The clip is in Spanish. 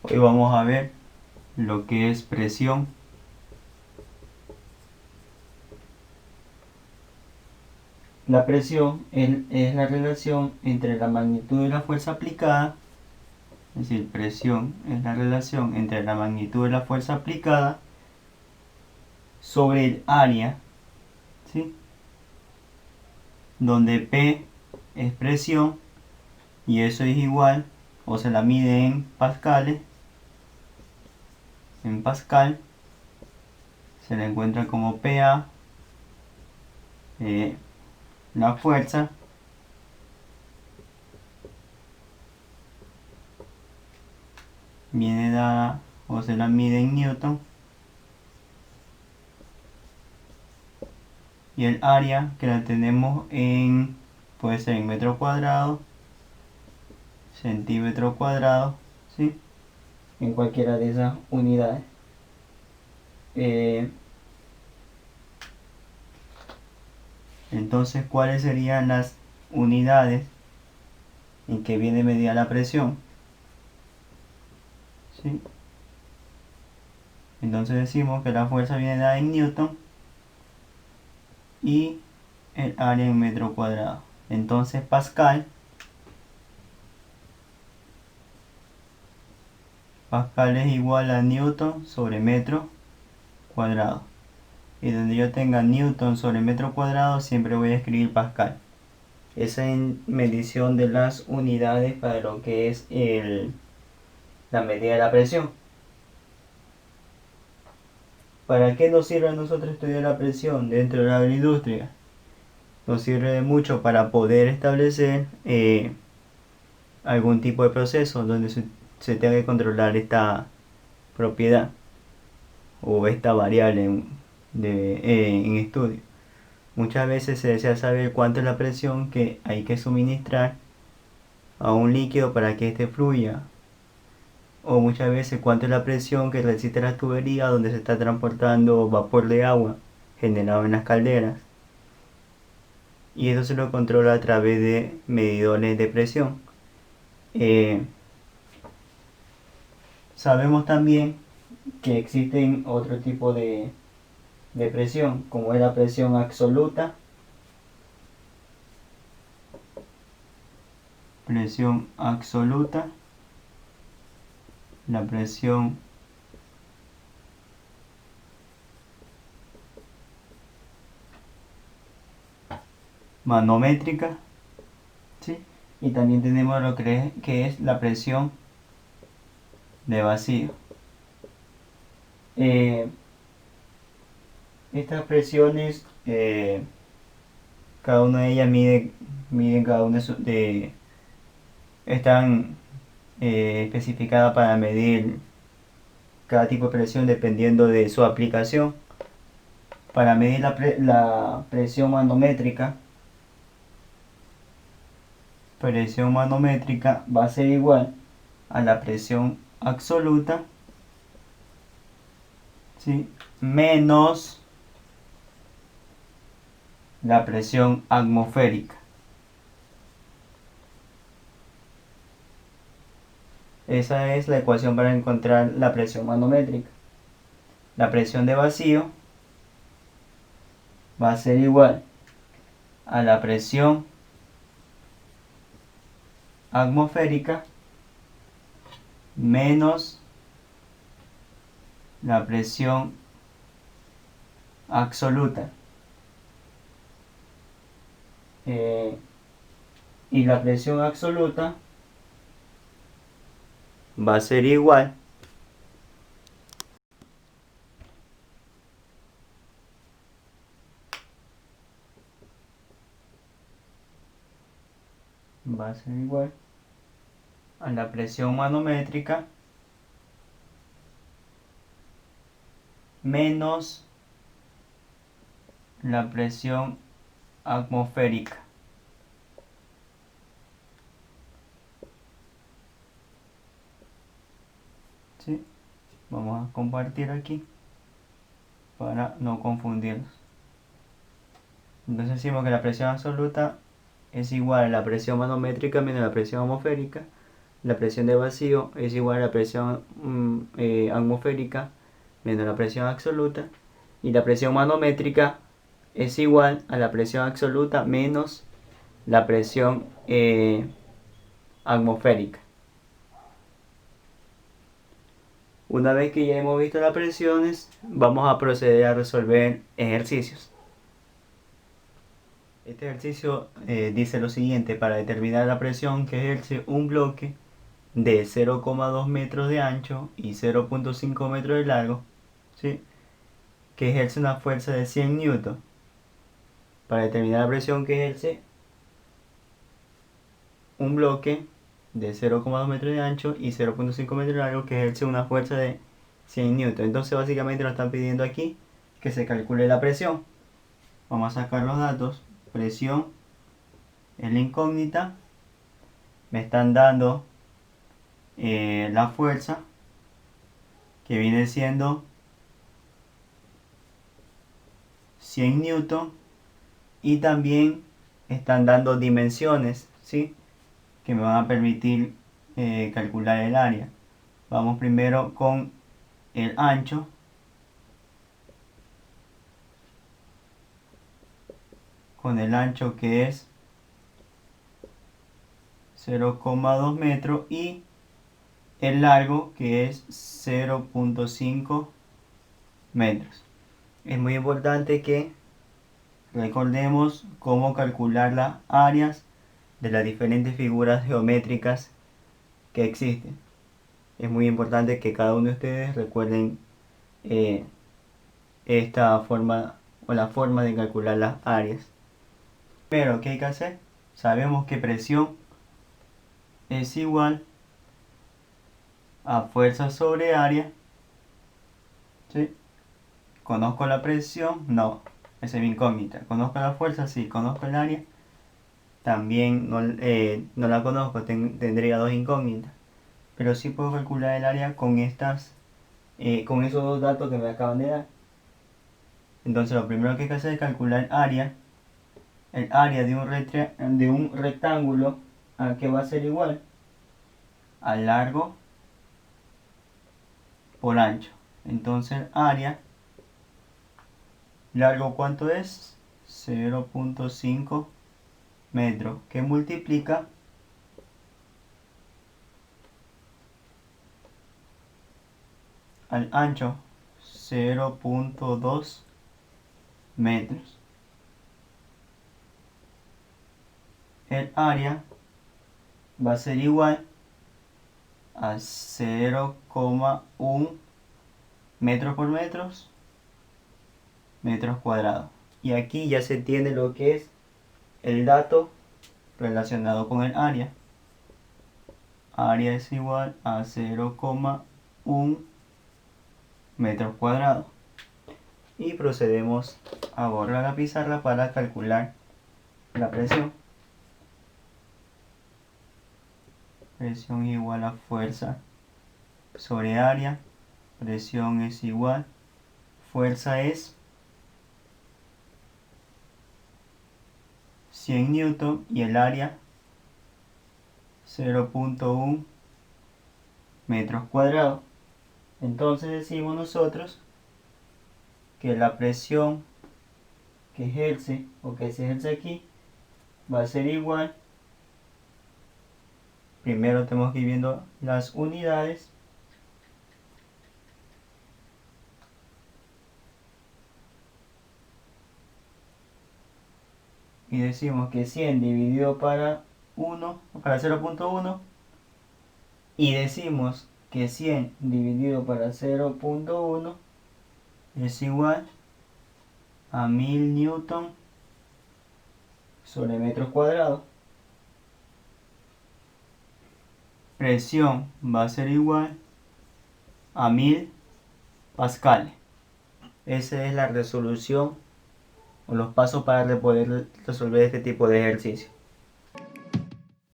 Hoy vamos a ver lo que es presión. La presión es la relación entre la magnitud de la fuerza aplicada, es decir, presión es la relación entre la magnitud de la fuerza aplicada sobre el área, ¿sí? Donde P es presión y eso es igual, o se la mide en pascales, en pascal, se le encuentra como PA, la fuerza, viene dada o se la mide en newton, y el área que la tenemos en, puede ser en metro cuadrado, centímetro cuadrado, ¿sí? En cualquiera de esas unidades. Entonces, ¿cuáles serían las unidades en que viene medida la presión? ¿Sí? Entonces decimos que la fuerza viene dada en newton y el área en metro cuadrado. Entonces Pascal es igual a newton sobre metro cuadrado. Y donde yo tenga newton sobre metro cuadrado siempre voy a escribir Pascal. Esa es medición de las unidades para lo que es la medida de la presión. ¿Para qué nos sirve a nosotros estudiar la presión dentro de la agroindustria? Nos sirve mucho para poder establecer algún tipo de proceso donde se tenga que controlar esta propiedad o esta variable en estudio. Muchas veces se desea saber cuánto es la presión que hay que suministrar a un líquido para que éste fluya, o muchas veces cuánto es la presión que resiste la tubería donde se está transportando vapor de agua generado en las calderas, y eso se lo controla a través de medidores de presión. Sabemos también que existen otro tipo de presión, como es la presión absoluta, la presión manométrica, ¿sí? Y también tenemos lo que es la presión de vacío. Estas presiones, cada una de ellas mide cada una están especificadas para medir cada tipo de presión dependiendo de su aplicación. Para medir la presión manométrica va a ser igual a la presión absoluta, ¿sí? Menos la presión atmosférica. Esa es la ecuación para encontrar la presión manométrica. La presión de vacío va a ser igual a la presión atmosférica menos la presión absoluta. Y la presión absoluta va a ser igual a la presión manométrica menos la presión atmosférica. ¿Sí? Vamos a compartir aquí para no confundirnos. Entonces decimos que la presión absoluta es igual a la presión manométrica menos la presión atmosférica, la presión de vacío es igual a la presión atmosférica menos la presión absoluta, y la presión manométrica es igual a la presión absoluta menos la presión atmosférica. Una vez que ya hemos visto las presiones, vamos a proceder a resolver ejercicios. Este ejercicio dice lo siguiente: para determinar la presión que ejerce un bloque de 0,2 metros de ancho y 0,5 metros de largo, ¿sí?, que ejerce una fuerza de 100 newton. Para determinar la presión que ejerce un bloque de 0,2 metros de ancho y 0,5 metros de largo, que ejerce una fuerza de 100 newton. Entonces básicamente nos están pidiendo aquí que se calcule la presión. Vamos a sacar los datos. Presión es la incógnita. Me están dando la fuerza, que viene siendo 100 newton, y también están dando dimensiones, ¿sí?, que me van a permitir calcular el área. Vamos primero con el ancho. Con el ancho, que es 0,2 metros, y el largo, que es 0,5 metros. Es muy importante que recordemos cómo calcular las áreas de las diferentes figuras geométricas que existen. Es muy importante que cada uno de ustedes recuerden esta forma, o la forma de calcular las áreas. Pero ¿qué hay que hacer? Sabemos que presión es igual a fuerza sobre área, ¿sí? ¿Conozco la presión? No, esa es mi incógnita. ¿Conozco la fuerza? Sí. ¿Conozco el área? También no la conozco, tendría dos incógnitas. Pero sí puedo calcular el área con con esos dos datos que me acaban de dar. Entonces lo primero que hay que hacer es calcular el área de un rectángulo, a que va a ser igual al largo por ancho. Entonces área, largo, ¿cuánto es? 0,5 metros, que multiplica al ancho, 0,2 metros. El área va a ser igual a 0,1 metros por metros cuadrados. Y aquí ya se tiene lo que es el dato relacionado con el área. Área es igual a 0,1 metros cuadrados. Y procedemos a borrar la pizarra para calcular la presión. Presión igual a fuerza sobre área. Presión es igual, fuerza es 100 newton y el área 0,1 metros cuadrados. Entonces decimos nosotros que la presión que ejerce, o que se ejerce aquí, va a ser igual. Primero tenemos que ir viendo las unidades. Y decimos que 100 dividido para 0,1, y decimos que 100 dividido para 0,1 es igual a 1000 newton sobre metros cuadrados. Presión va a ser igual a 1000 pascales. Esa es la resolución, o los pasos para poder resolver este tipo de ejercicio.